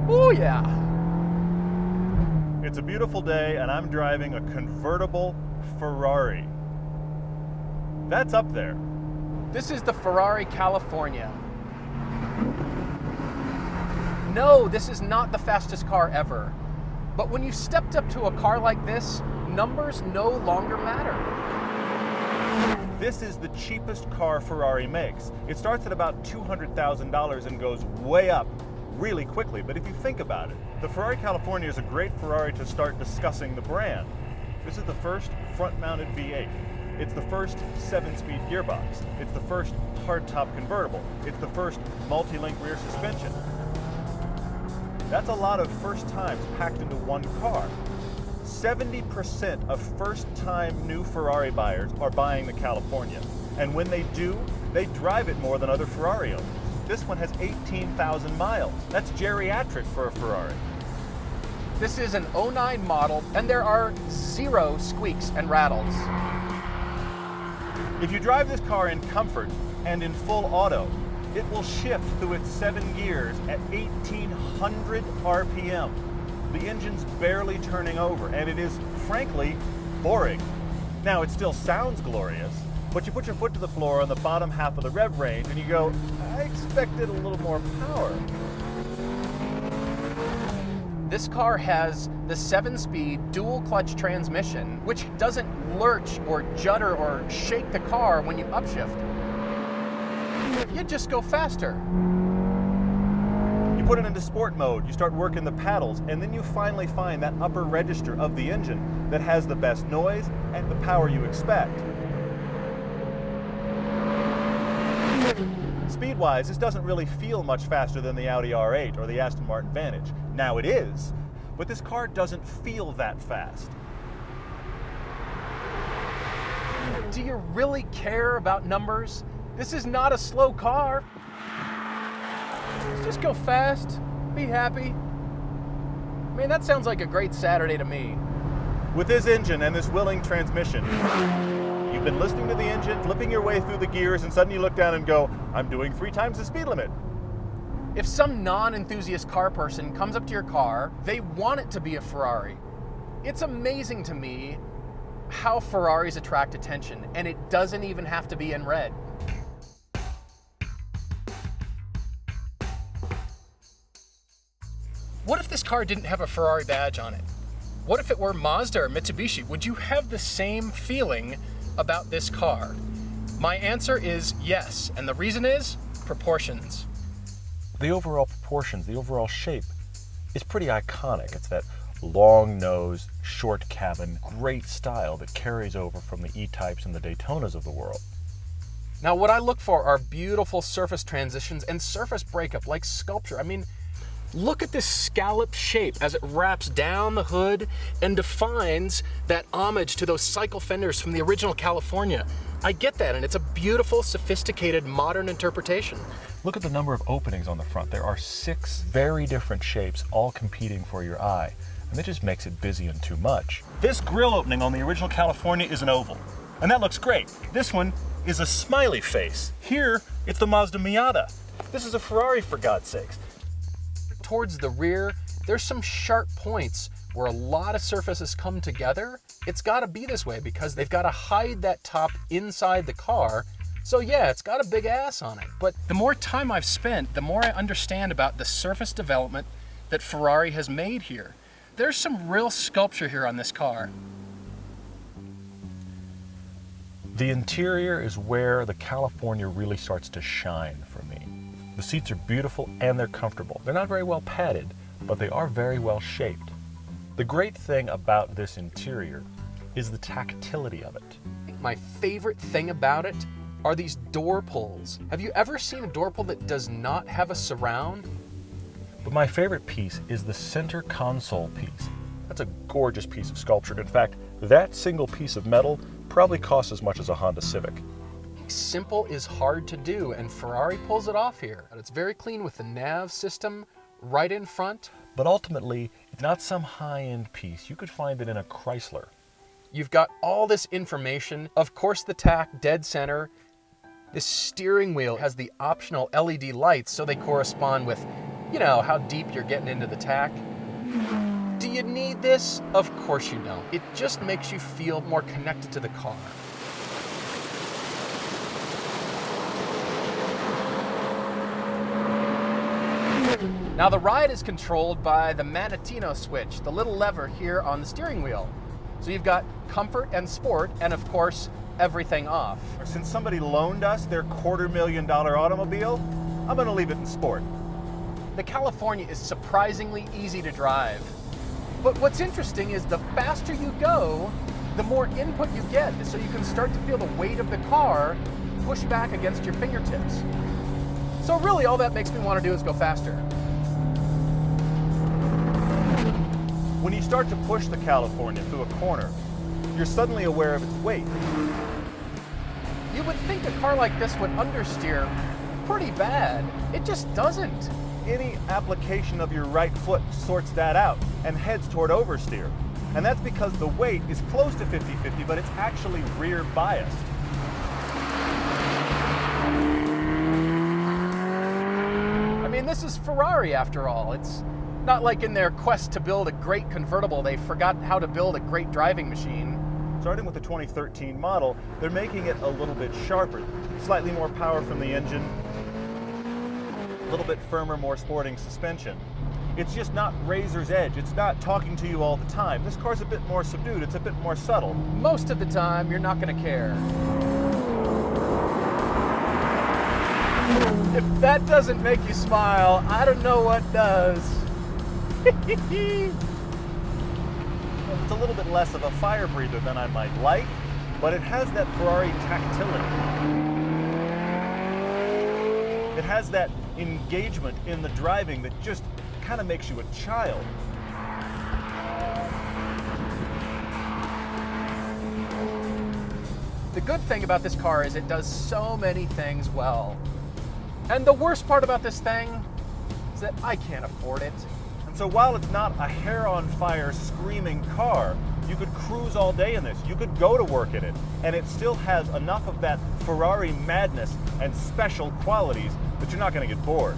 Oh yeah. It's a beautiful day and I'm driving a convertible Ferrari. That's up there. This is the Ferrari California. No, this is not the fastest car ever. But when you stepped up to a car like this, numbers no longer matter. This is the cheapest car Ferrari makes. It starts at about $200,000 and goes way up really quickly. But if you think about it, the Ferrari California is a great Ferrari to start discussing the brand. This is the first front-mounted V8. It's the first 7-speed gearbox. It's the first hardtop convertible. It's the first multi-link rear suspension. That's a lot of first times packed into one car. 70% of first-time new Ferrari buyers are buying the California. And when they do, they drive it more than other Ferrari owners. This one has 18,000 miles. That's geriatric for a Ferrari. This is an 09 model, and there are 0 squeaks and rattles. If you drive this car in comfort and in full auto, it will shift through its 7 gears at 1,800 RPM. The engine's barely turning over, and it is, frankly, boring. Now, it still sounds glorious, but you put your foot to the floor on the bottom half of the rev range and you go, I expected a little more power. This car has the 7-speed dual clutch transmission, which doesn't lurch or judder or shake the car when you upshift. You just go faster. You put it into sport mode, you start working the paddles, and then you finally find that upper register of the engine that has the best noise and the power you expect. Speed-wise, this doesn't really feel much faster than the Audi R8 or the Aston Martin Vantage. Now it is, but this car doesn't feel that fast. Do you really care about numbers? This is not a slow car. Just go fast, be happy. I mean, that sounds like a great Saturday to me. With this engine and this willing transmission, you've been listening to the engine, flipping your way through the gears, and suddenly you look down and go, I'm doing 3 times the speed limit. If some non-enthusiast car person comes up to your car, they want it to be a Ferrari. It's amazing to me how Ferraris attract attention, and it doesn't even have to be in red. What if this car didn't have a Ferrari badge on it? What if it were Mazda or Mitsubishi? Would you have the same feeling about this car? My answer is yes, and the reason is proportions. The overall proportions, the overall shape is pretty iconic. It's that long nose, short cabin, great style that carries over from the E-Types and the Daytonas of the world. Now, what I look for are beautiful surface transitions and surface breakup, like sculpture. I mean, look at this scallop shape as it wraps down the hood and defines that homage to those cycle fenders from the original California. I get that, and it's a beautiful, sophisticated, modern interpretation. Look at the number of openings on the front. There are 6 very different shapes, all competing for your eye. And that just makes it busy and too much. This grille opening on the original California is an oval, and that looks great. This one is a smiley face. Here, it's the Mazda Miata. This is a Ferrari, for God's sakes. Towards the rear, there's some sharp points where a lot of surfaces come together. It's got to be this way because they've got to hide that top inside the car. So yeah, it's got a big ass on it. But the more time I've spent, the more I understand about the surface development that Ferrari has made here. There's some real sculpture here on this car. The interior is where the California really starts to shine for me. The seats are beautiful and they're comfortable. They're not very well padded, but they are very well shaped. The great thing about this interior is the tactility of it. My favorite thing about it are these door pulls. Have you ever seen a door pull that does not have a surround? But my favorite piece is the center console piece. That's a gorgeous piece of sculpture. In fact, that single piece of metal probably costs as much as a Honda Civic. Simple is hard to do, and Ferrari pulls it off here. It's very clean with the nav system right in front. But ultimately, it's not some high-end piece. You could find it in a Chrysler. You've got all this information. Of course, the tach dead center. This steering wheel has the optional LED lights so they correspond with, how deep you're getting into the tack. Do you need this? Of course you don't. It just makes you feel more connected to the car. Now the ride is controlled by the Manatino switch, the little lever here on the steering wheel. So you've got comfort and sport, and of course, everything off. Since somebody loaned us their $250,000 automobile, I'm gonna leave it in sport. The California is surprisingly easy to drive. But what's interesting is the faster you go, the more input you get, so you can start to feel the weight of the car push back against your fingertips. So really all that makes me want to do is go faster. When you start to push the California through a corner, you're suddenly aware of its weight. You would think a car like this would understeer pretty bad. It just doesn't. Any application of your right foot sorts that out and heads toward oversteer. And that's because the weight is close to 50-50, but it's actually rear biased. I mean, this is Ferrari after all. It's not like in their quest to build a great convertible, they forgot how to build a great driving machine. Starting with the 2013 model, they're making it a little bit sharper. Slightly more power from the engine, a little bit firmer, more sporting suspension. It's just not razor's edge. It's not talking to you all the time. This car's a bit more subdued. It's a bit more subtle. Most of the time, you're not going to care. If that doesn't make you smile, I don't know what does. It's a little bit less of a fire breather than I might like, but it has that Ferrari tactility. It has that engagement in the driving that just kind of makes you a child. The good thing about this car is it does so many things well. And the worst part about this thing is that I can't afford it. And so while it's not a hair-on-fire screaming car, you could cruise all day in this. You could go to work in it, and it still has enough of that Ferrari madness and special qualities that you're not going to get bored.